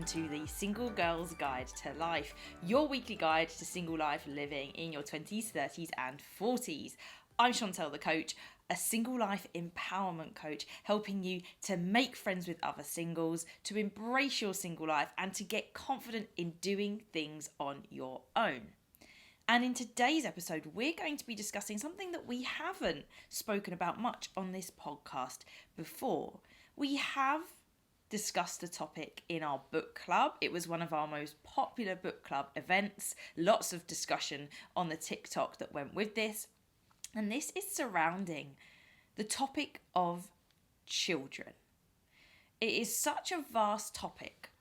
welcome to the Single Girl's Guide to Life, your weekly guide to single life living in your 20s, 30s and 40s. I'm Chantelle the coach, a single life empowerment coach, helping you to make friends with other singles, to embrace your single life and to get confident in doing things on your own. And in today's episode, we're going to be discussing something that we haven't spoken about much on this podcast before. We have discussed the topic in our book club. It was one of our most popular book club events. Lots of discussion on the TikTok that went with this. And this is surrounding the topic of children. It is such a vast topic,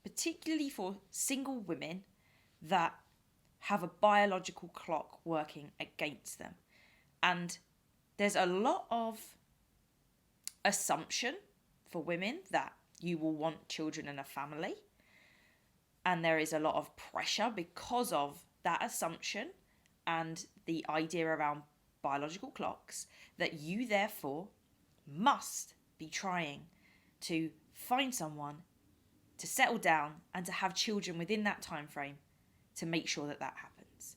particularly for single women that have a biological clock working against them. And there's a lot of assumption for women that you will want children and a family. And there is a lot of pressure because of that assumption and the idea around biological clocks that you therefore must be trying to find someone to settle down and to have children within that time frame to make sure that that happens.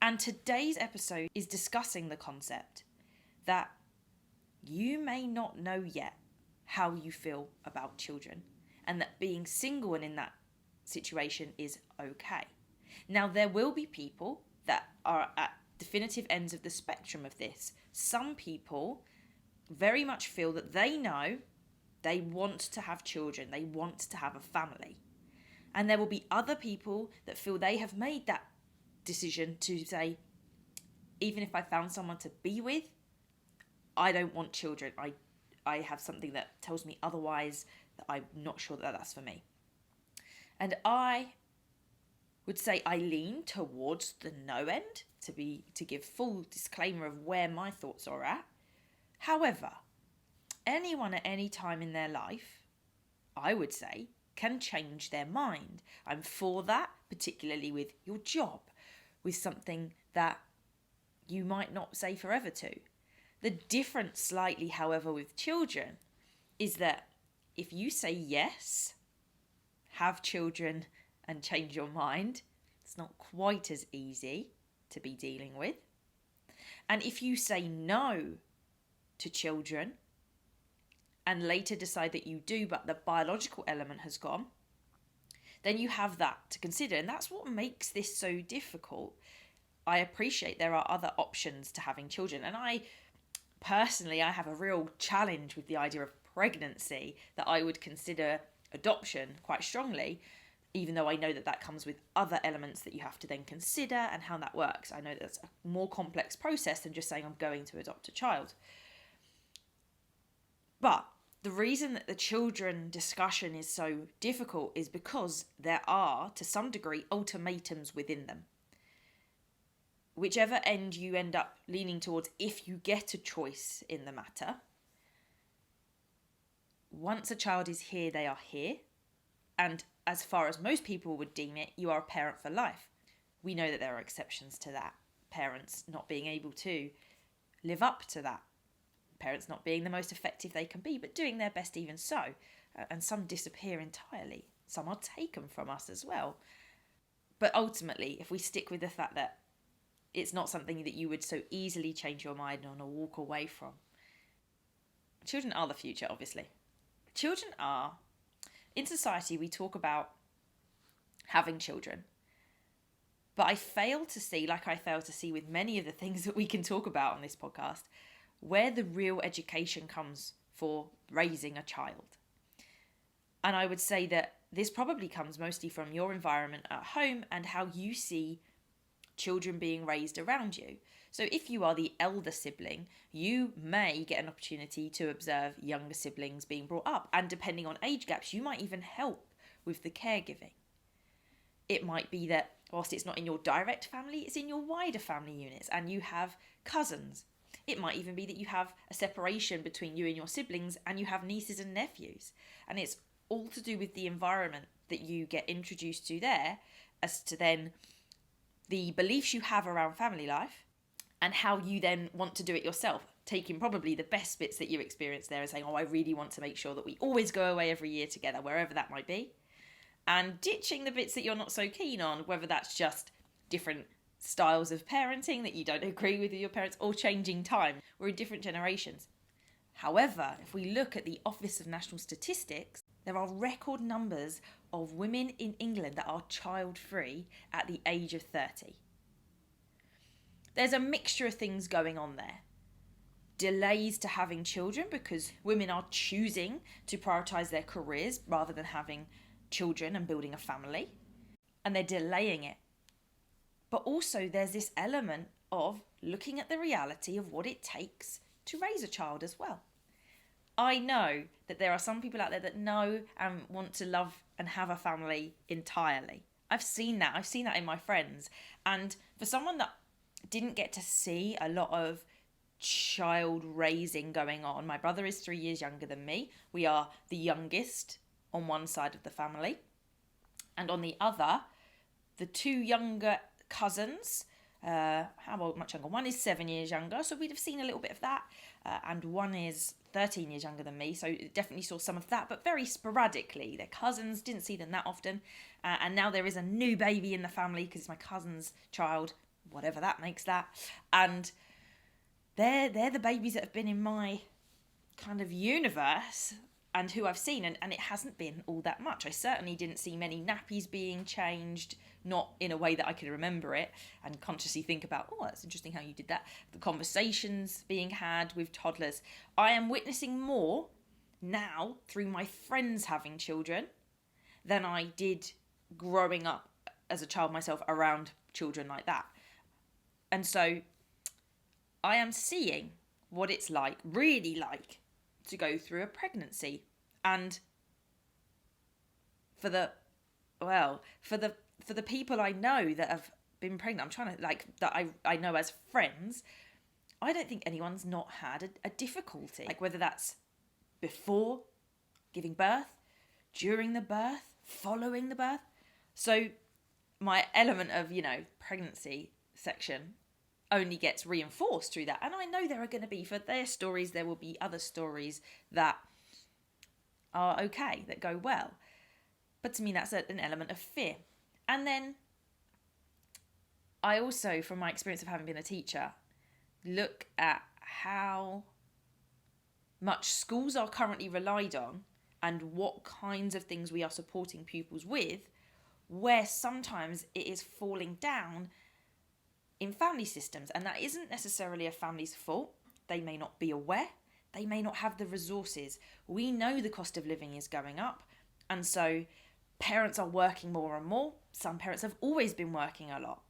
And today's episode is discussing the concept that you may not know yet how you feel about children, and that being single and in that situation is okay. Now, there will be people that are at definitive ends of the spectrum of this. Some people very much feel that they know they want to have children, they want to have a family. And there will be other people that feel they have made that decision to say, even if I found someone to be with, I don't want children. I have something that tells me otherwise, that I'm not sure that that's for me. And I would say I lean towards the no end, to give full disclaimer of where my thoughts are at. However, anyone at any time in their life, I would say, can change their mind. I'm for that, particularly with your job, with something that you might not say forever to. The difference slightly, however, with children is that if you say yes, have children and change your mind, it's not quite as easy to be dealing with. And if you say no to children and later decide that you do, but the biological element has gone, then you have that to consider. And that's what makes this so difficult. I appreciate there are other options to having children. And I have a real challenge with the idea of pregnancy, that I would consider adoption quite strongly, even though I know that that comes with other elements that you have to then consider and how that works. I know that's a more complex process than just saying I'm going to adopt a child. But the reason that the children discussion is so difficult is because there are, to some degree, ultimatums within them. Whichever end you end up leaning towards, if you get a choice in the matter, once a child is here, they are here. And as far as most people would deem it, you are a parent for life. We know that there are exceptions to that. Parents not being able to live up to that. Parents not being the most effective they can be, but doing their best even so. And some disappear entirely. Some are taken from us as well. But ultimately, if we stick with the fact that it's not something that you would so easily change your mind on or walk away from. Children are the future, obviously. Children are, in society, we talk about having children. But I fail to see, like I fail to see with many of the things that we can talk about on this podcast, where the real education comes for raising a child. And I would say that this probably comes mostly from your environment at home and how you see children being raised around you. So if you are the elder sibling, you may get an opportunity to observe younger siblings being brought up. And depending on age gaps, you might even help with the caregiving. It might be that whilst it's not in your direct family, it's in your wider family units and you have cousins. It might even be that you have a separation between you and your siblings and you have nieces and nephews. And it's all to do with the environment that you get introduced to there as to then the beliefs you have around family life and how you then want to do it yourself, taking probably the best bits that you experience there and saying, oh, I really want to make sure that we always go away every year together, wherever that might be. and ditching the bits that you're not so keen on, whether that's just different styles of parenting that you don't agree with your parents, or changing time. We're in different generations. However, if we look at the Office of National Statistics, there are record numbers of women in England that are child-free at the age of 30. There's a mixture of things going on there. Delays to having children because women are choosing to prioritise their careers rather than having children and building a family, and they're delaying it. But also there's this element of looking at the reality of what it takes to raise a child as well. I know that there are some people out there that know and want to love and have a family entirely. I've seen that in my friends. And for someone that didn't get to see a lot of child raising going on, my brother is 3 years younger than me. We are the youngest on one side of the family. And on the other, the two younger cousins, how old, much younger? One is 7 years younger, so we'd have seen a little bit of that. And one is 13 years younger than me, so definitely saw some of that, but very sporadically. Their cousins, didn't see them that often. And now there is a new baby in the family because it's my cousin's child, whatever that makes that. And they're the babies that have been in my kind of universe and who I've seen, and it hasn't been all that much. I certainly didn't see many nappies being changed, not in a way that I could remember it and consciously think about, oh, that's interesting how you did that. The conversations being had with toddlers. I am witnessing more now through my friends having children than I did growing up as a child myself around children like that. And so I am seeing what it's like, really like, to go through a pregnancy. And for the people I know that have been pregnant, I know as friends, I don't think anyone's not had a difficulty. Like whether that's before giving birth, during the birth, following the birth. So my element of, pregnancy section only gets reinforced through that. And I know there are going to be, for their stories, there will be other stories that are okay, that go well. But to me, that's an element of fear. And then I also, from my experience of having been a teacher, look at how much schools are currently relied on and what kinds of things we are supporting pupils with, where sometimes it is falling down in family systems. And that isn't necessarily a family's fault. They may not be aware. They may not have the resources. We know the cost of living is going up. And so parents are working more and more. Some parents have always been working a lot.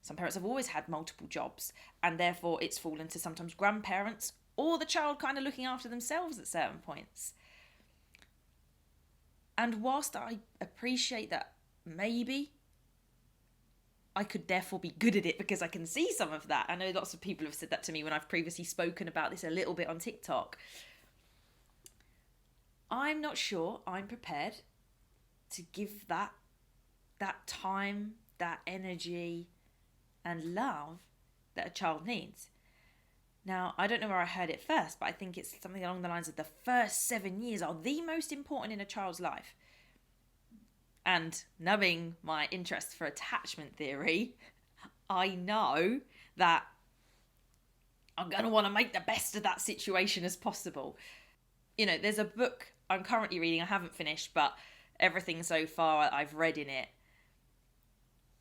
Some parents have always had multiple jobs. And therefore it's fallen to sometimes grandparents or the child kind of looking after themselves at certain points. And whilst I appreciate that maybe I could therefore be good at it because I can see some of that. I know lots of people have said that to me when I've previously spoken about this a little bit on TikTok. I'm not sure I'm prepared to give that time, that energy and love that a child needs. Now, I don't know where I heard it first, but I think it's something along the lines of the first 7 years are the most important in a child's life. And knowing my interest for attachment theory, I know that I'm going to want to make the best of that situation as possible. There's a book I'm currently reading, I haven't finished, but everything so far I've read in it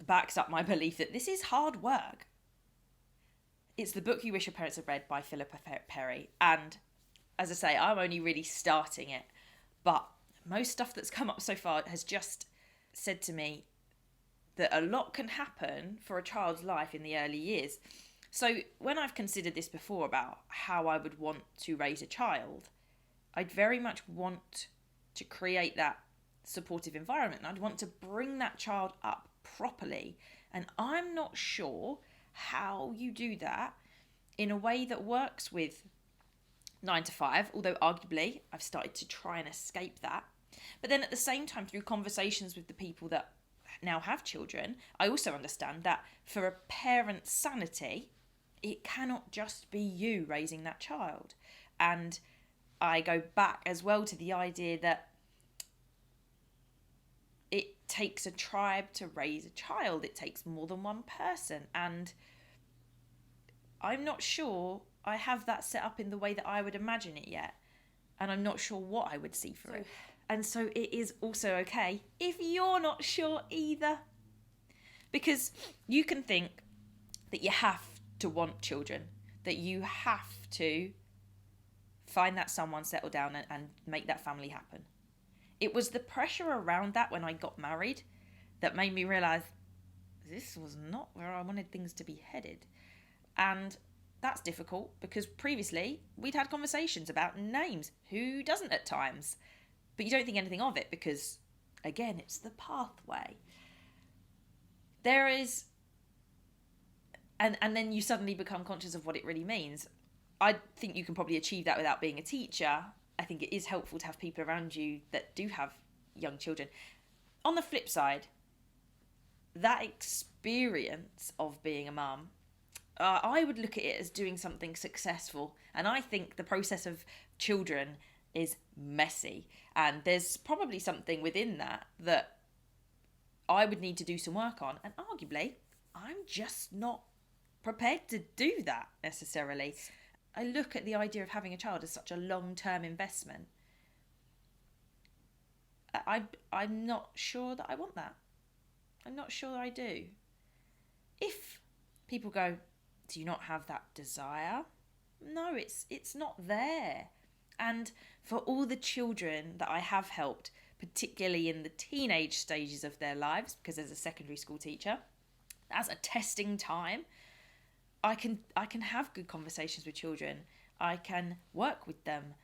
backs up my belief that this is hard work. It's The Book You Wish Your Parents Had Read by Philippa Perry. And as I say, I'm only really starting it, but most stuff that's come up so far has just said to me that a lot can happen for a child's life in the early years. So when I've considered this before about how I would want to raise a child, I'd very much want to create that supportive environment. And I'd want to bring that child up properly. And I'm not sure how you do that in a way that works with 9 to 5, although arguably I've started to try and escape that. But then at the same time, through conversations with the people that now have children, I also understand that for a parent's sanity, it cannot just be you raising that child. And I go back as well to the idea that takes a tribe to raise a child. It takes more than one person. And I'm not sure I have that set up in the way that I would imagine it yet. And I'm not sure what I would see for it. And so it is also okay if you're not sure either. Because you can think that you have to want children, that you have to find that someone, settle down and make that family happen. It was the pressure around that when I got married that made me realise this was not where I wanted things to be headed. And that's difficult because previously we'd had conversations about names. Who doesn't at times? But you don't think anything of it because, again, it's the pathway. There is... And then you suddenly become conscious of what it really means. I think you can probably achieve that without being a teacher. I think it is helpful to have people around you that do have young children. On the flip side, that experience of being a mum, I would look at it as doing something successful. And I think the process of children is messy. And there's probably something within that I would need to do some work on. And arguably, I'm just not prepared to do that necessarily. I look at the idea of having a child as such a long-term investment. I'm not sure that I want that. I'm not sure I do. If people go, do you not have that desire? No, it's not there. And for all the children that I have helped, particularly in the teenage stages of their lives, because as a secondary school teacher, that's a testing time. I can have good conversations with children. I can work with them.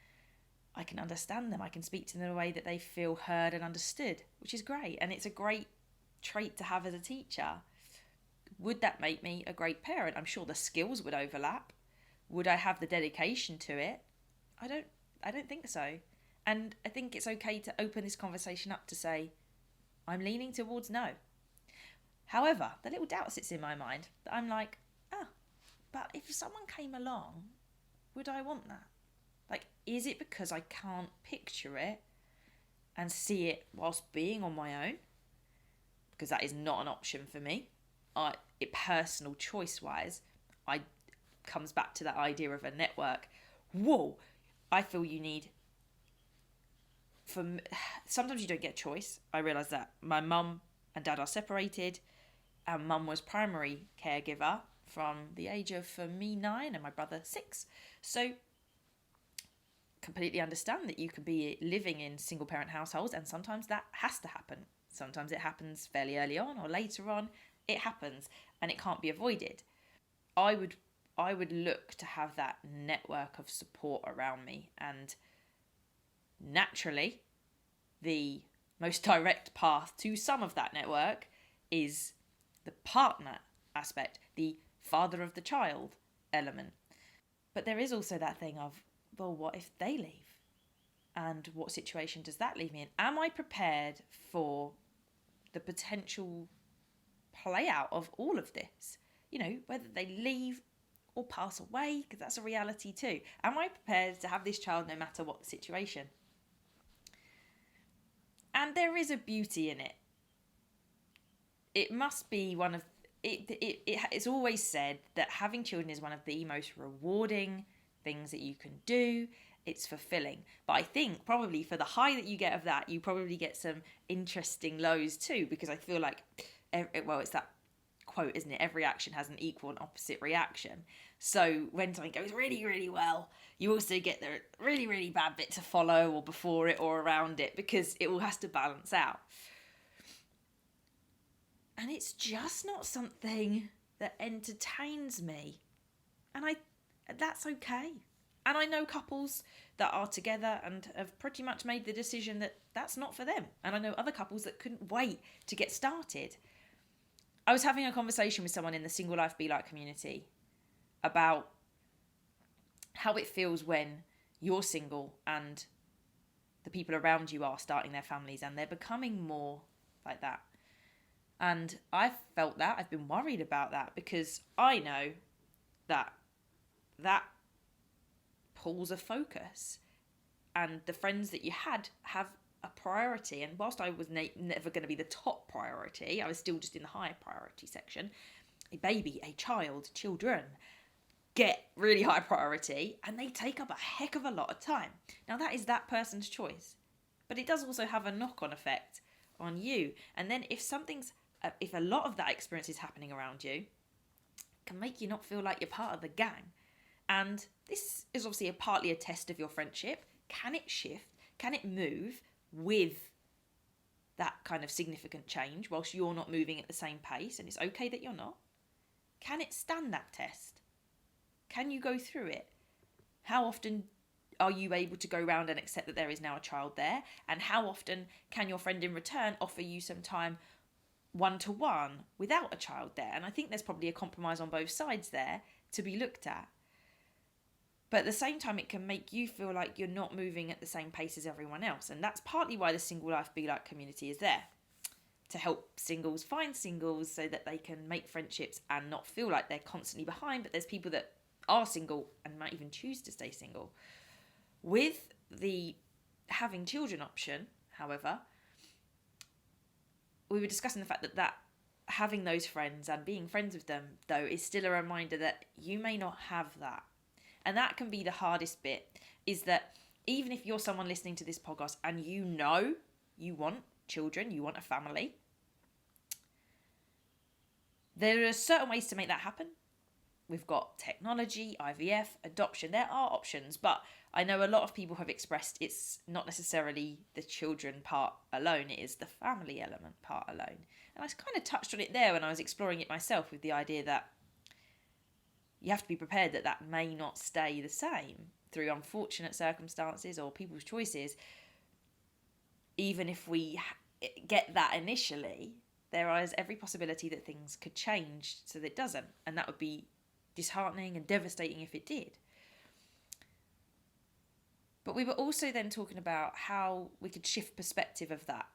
I can understand them. I can speak to them in a way that they feel heard and understood, which is great. And it's a great trait to have as a teacher. Would that make me a great parent? I'm sure the skills would overlap. Would I have the dedication to it? I don't think so. And I think it's okay to open this conversation up to say, I'm leaning towards no. However, the little doubt sits in my mind that I'm like, but if someone came along, would I want that? Like, is it because I can't picture it and see it whilst being on my own? Because that is not an option for me. Personal choice-wise, comes back to that idea of a network. Whoa, I feel you need... Sometimes you don't get a choice. I realise that. My mum and dad are separated, and mum was primary caregiver from the age of, for me, 9 and my brother 6. So completely understand that you can be living in single parent households and sometimes that has to happen. Sometimes it happens fairly early on or later on. It happens and it can't be avoided. I would look to have that network of support around me, and naturally the most direct path to some of that network is the partner aspect, the father of the child element. But there is also that thing of, well, what if they leave? And what situation does that leave me in? Am I prepared for the potential play out of all of this? You know, whether they leave or pass away, because that's a reality too. Am I prepared to have this child no matter what the situation? And there is a beauty in it. It must be one of... It's always said that having children is one of the most rewarding things that you can do. It's fulfilling. But I think probably for the high that you get of that, you probably get some interesting lows too, because I feel like, it's that quote, isn't it? Every action has an equal and opposite reaction. So when something goes really, really well, you also get the really, really bad bit to follow, or before it or around it, because it all has to balance out. And it's just not something that entertains me. And that's okay. And I know couples that are together and have pretty much made the decision that that's not for them. And I know other couples that couldn't wait to get started. I was having a conversation with someone in the Single Life Be Like community about how it feels when you're single and the people around you are starting their families and they're becoming more like that. And I've felt that. I've been worried about that because I know that pulls a focus, and the friends that you had have a priority. And whilst I was never going to be the top priority, I was still just in the high priority section. A baby, a child, children get really high priority, and they take up a heck of a lot of time. Now, that is that person's choice, but it does also have a knock-on effect on you. And then if a lot of that experience is happening around you, it can make you not feel like you're part of the gang. And this is obviously partly a test of your friendship. Can it shift? Can it move with that kind of significant change whilst you're not moving at the same pace? And it's okay that you're not. Can it stand that test? Can you go through it? How often are you able to go around and accept that there is now a child there? And how often can your friend in return offer you some time one-to-one without a child there? And I think there's probably a compromise on both sides there to be looked at. But at the same time, it can make you feel like you're not moving at the same pace as everyone else. And that's partly why the Single Life Be Like community is there, to help singles find singles so that they can make friendships and not feel like they're constantly behind. But there's people that are single and might even choose to stay single. With the having children option, however, we were discussing the fact that having those friends and being friends with them, though, is still a reminder that you may not have that. And that can be the hardest bit, is that even if you're someone listening to this podcast and you know you want children, you want a family, there are certain ways to make that happen. We've got technology, IVF, adoption. There are options, but I know a lot of people have expressed it's not necessarily the children part alone, it is the family element part alone. And I kind of touched on it there when I was exploring it myself, with the idea that you have to be prepared that that may not stay the same through unfortunate circumstances or people's choices. Even if we get that initially, there is every possibility that things could change so that it doesn't. And that would be disheartening and devastating if it did. But we were also then talking about how we could shift perspective of that.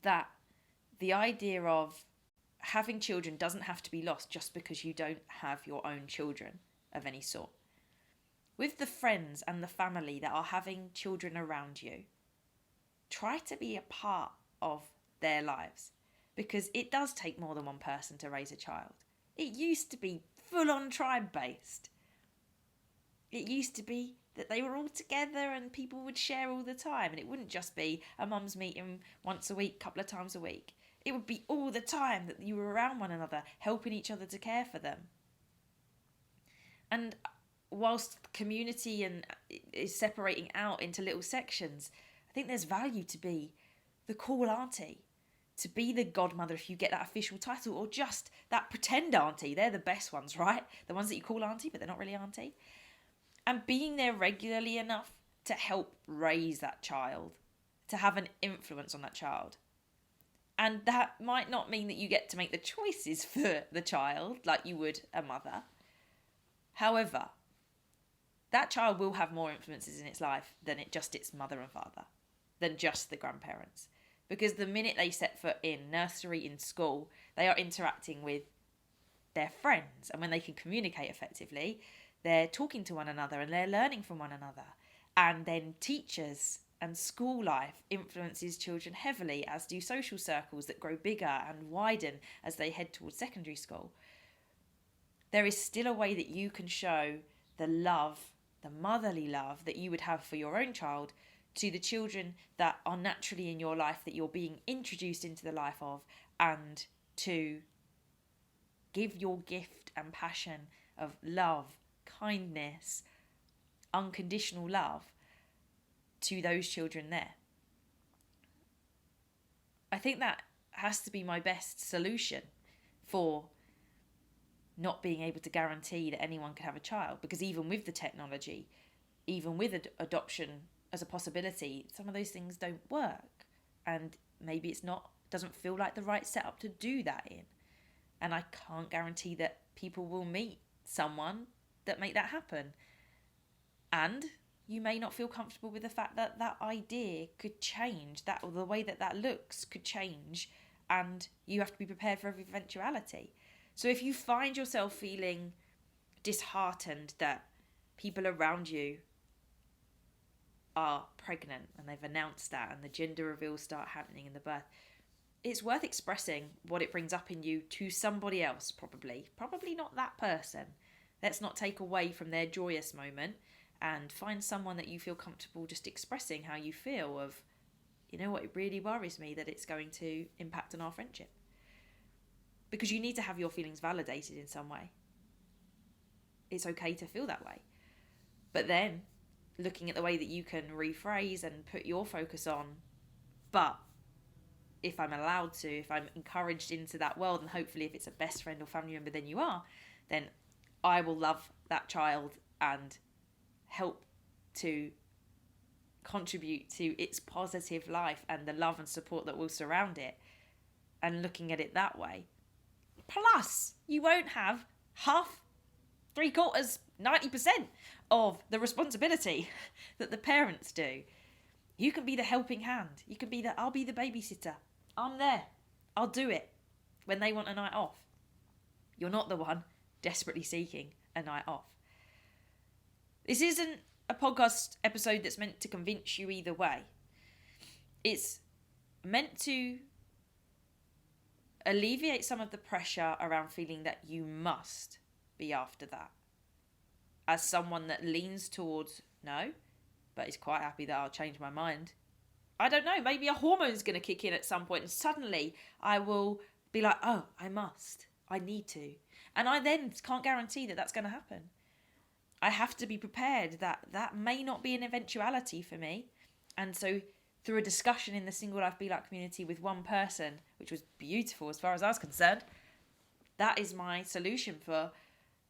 That the idea of having children doesn't have to be lost just because you don't have your own children of any sort. With the friends and the family that are having children around you, try to be a part of their lives, because it does take more than one person to raise a child. It used to be full-on tribe-based. It used to be that they were all together and people would share all the time, and it wouldn't just be a mum's meeting once a week, couple of times a week. It would be all the time that you were around one another, helping each other to care for them. And whilst community is separating out into little sections, I think there's value to be the cool auntie, to be the godmother if you get that official title, or just that pretend auntie. They're the best ones, right? The ones that you call auntie, but they're not really auntie. And being there regularly enough to help raise that child, to have an influence on that child. And that might not mean that you get to make the choices for the child like you would a mother. However, that child will have more influences in its life than its mother and father, than just the grandparents. Because the minute they set foot in nursery, in school, they are interacting with their friends. And when they can communicate effectively, they're talking to one another and they're learning from one another. And then teachers and school life influences children heavily, as do social circles that grow bigger and widen as they head towards secondary school. There is still a way that you can show the love, the motherly love that you would have for your own child to the children that are naturally in your life, that you're being introduced into the life of, and to give your gift and passion of love, kindness, unconditional love to those children there. I think that has to be my best solution for not being able to guarantee that anyone could have a child, because even with the technology, even with adoption as a possibility, some of those things don't work, and maybe doesn't feel like the right setup to do that in. And I can't guarantee that people will meet someone that make that happen. And you may not feel comfortable with the fact that that idea could change, that or the way that looks could change, and you have to be prepared for every eventuality. So if you find yourself feeling disheartened that people around you are pregnant and they've announced that and the gender reveals start happening in the birth, it's worth expressing what it brings up in you to somebody else, probably not that person. Let's not take away from their joyous moment, and find someone that you feel comfortable just expressing how you feel of, you know what, it really worries me that it's going to impact on our friendship. Because you need to have your feelings validated in some way. It's okay to feel that way. But then, looking at the way that you can rephrase and put your focus on, but if I'm allowed to, if I'm encouraged into that world, and hopefully if it's a best friend or family member then you are, then I will love that child and help to contribute to its positive life and the love and support that will surround it, and looking at it that way. Plus, you won't have half, 3/4, 90% of the responsibility that the parents do. You can be the helping hand. You can be I'll be the babysitter. I'm there. I'll do it when they want a night off. You're not the one desperately seeking a night off. This isn't a podcast episode that's meant to convince you either way. It's meant to alleviate some of the pressure around feeling that you must be after that. As someone that leans towards no, but is quite happy that I'll change my mind. I don't know, maybe a hormone's going to kick in at some point and suddenly I will be like, oh, I must. I need to. And I then can't guarantee that that's going to happen. I have to be prepared that that may not be an eventuality for me. And so through a discussion in the Single Life Be Like community with one person, which was beautiful as far as I was concerned, that is my solution for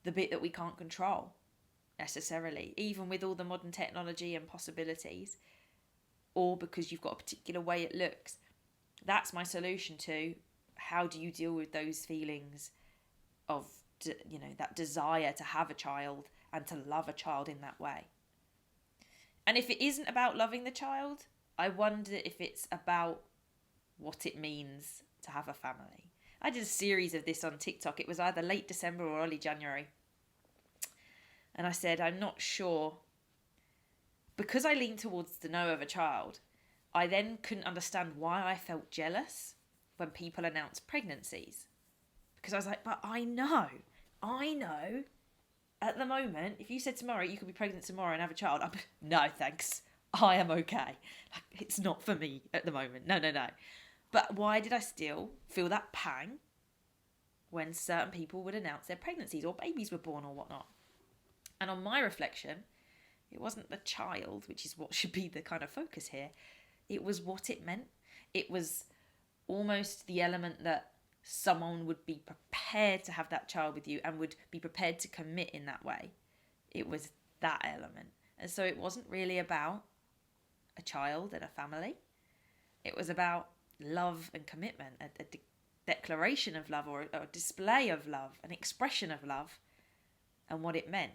the bit that we can't control necessarily, even with all the modern technology and possibilities, or because you've got a particular way it looks. That's my solution to how do you deal with those feelings of, you know, that desire to have a child and to love a child in that way. And if it isn't about loving the child, I wonder if it's about what it means to have a family. I did a series of this on TikTok. It was either late December or early January. And I said, I'm not sure. Because I leaned towards the no of a child, I then couldn't understand why I felt jealous when people announced pregnancies. Because I was like, but I know. At the moment, if you said tomorrow you could be pregnant tomorrow and have a child, no, thanks. I am okay. Like, it's not for me at the moment. No. But why did I still feel that pang when certain people would announce their pregnancies or babies were born or whatnot? And on my reflection, it wasn't the child, which is what should be the kind of focus here. It was what it meant. It was almost the element that someone would be prepared to have that child with you and would be prepared to commit in that way. It was that element. And so it wasn't really about a child and a family. It was about love and commitment, a declaration of love or a display of love, an expression of love and what it meant.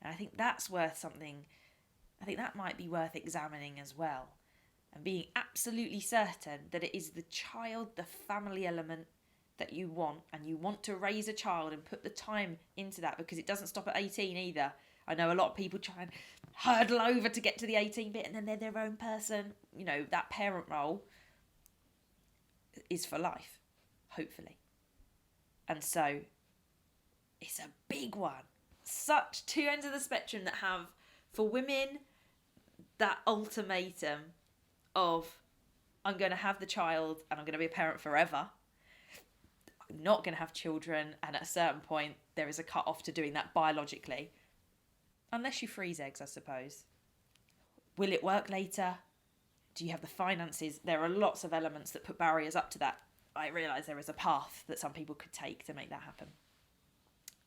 And I think that's worth something. I think that might be worth examining as well. And being absolutely certain that it is the child, the family element that you want, and you want to raise a child and put the time into that, because it doesn't stop at 18 either. I know a lot of people try and hurdle over to get to the 18 bit and then they're their own person. You know, that parent role is for life, hopefully. And so it's a big one. Such two ends of the spectrum that have, for women, that ultimatum of I'm going to have the child and I'm going to be a parent forever. I'm not going to have children, and at a certain point there is a cut off to doing that biologically. Unless you freeze eggs, I suppose. Will it work later? Do you have the finances? There are lots of elements that put barriers up to that. I realise there is a path that some people could take to make that happen.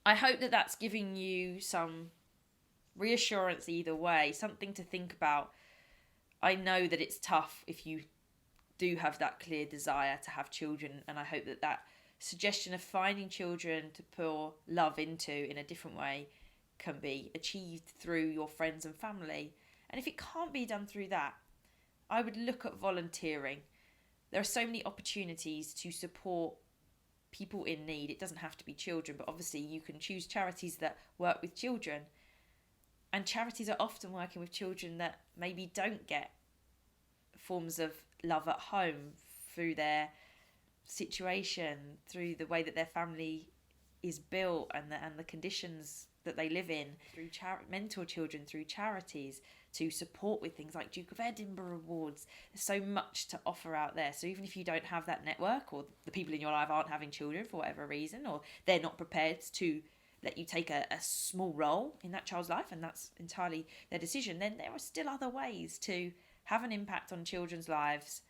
I hope that that's giving you some reassurance either way, something to think about. I know that it's tough if you do have that clear desire to have children, and I hope that that suggestion of finding children to pour love into in a different way can be achieved through your friends and family. And if it can't be done through that, I would look at volunteering. There are so many opportunities to support people in need. It doesn't have to be children, but obviously you can choose charities that work with children. And charities are often working with children that maybe don't get forms of love at home through their situation, through the way that their family is built and the conditions that they live in, through mentor children through charities, to support with things like Duke of Edinburgh Awards. There's so much to offer out there. So even if you don't have that network, or the people in your life aren't having children for whatever reason, or they're not prepared to let you take a small role in that child's life, and that's entirely their decision, then there are still other ways to have an impact on children's lives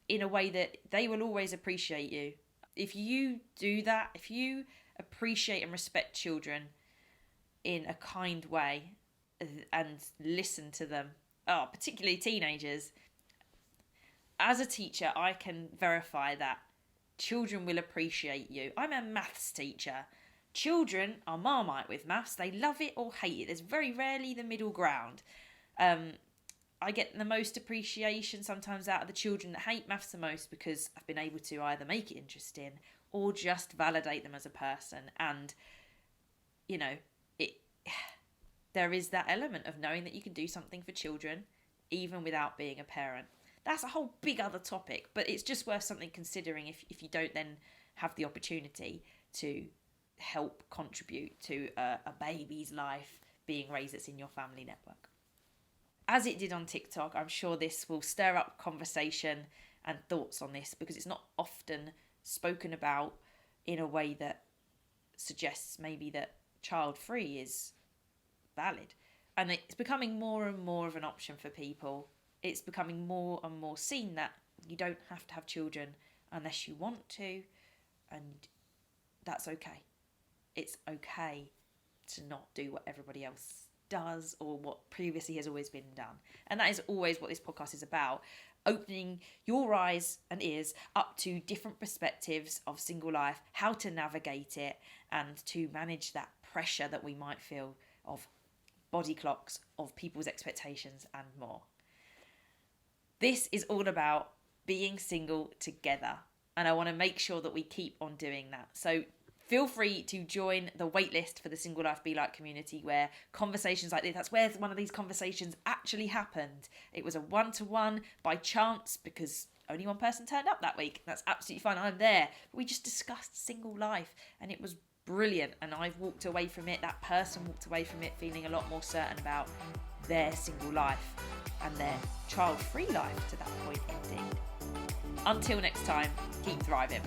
in a way that they will always appreciate you. If you do that, if you appreciate and respect children in a kind way and listen to them, particularly teenagers, as a teacher, I can verify that children will appreciate you. I'm a maths teacher. Children are Marmite with maths. They love it or hate it. There's very rarely the middle ground. I get the most appreciation sometimes out of the children that hate maths the most, because I've been able to either make it interesting or just validate them as a person. And, there is that element of knowing that you can do something for children even without being a parent. That's a whole big other topic, but it's just worth something considering if you don't then have the opportunity to help contribute to a baby's life being raised that's in your family network. As it did on TikTok, I'm sure this will stir up conversation and thoughts on this, because it's not often spoken about in a way that suggests maybe that child-free is valid. And it's becoming more and more of an option for people. It's becoming more and more seen that you don't have to have children unless you want to, and that's okay. It's okay to not do what everybody else does or what previously has always been done. And that is always what this podcast is about, opening your eyes and ears up to different perspectives of single life, how to navigate it, and to manage that pressure that we might feel of body clocks, of people's expectations, and more. This is all about being single together, and I want to make sure that we keep on doing that. So feel free to join the waitlist for the Single Life Be Like community, where conversations like this, that's where one of these conversations actually happened. It was a one-to-one by chance, because only one person turned up that week. That's absolutely fine. I'm there. But we just discussed single life, and it was brilliant. And I've walked away from it, that person walked away from it feeling a lot more certain about their single life and their child-free life to that point indeed. Until next time, keep thriving.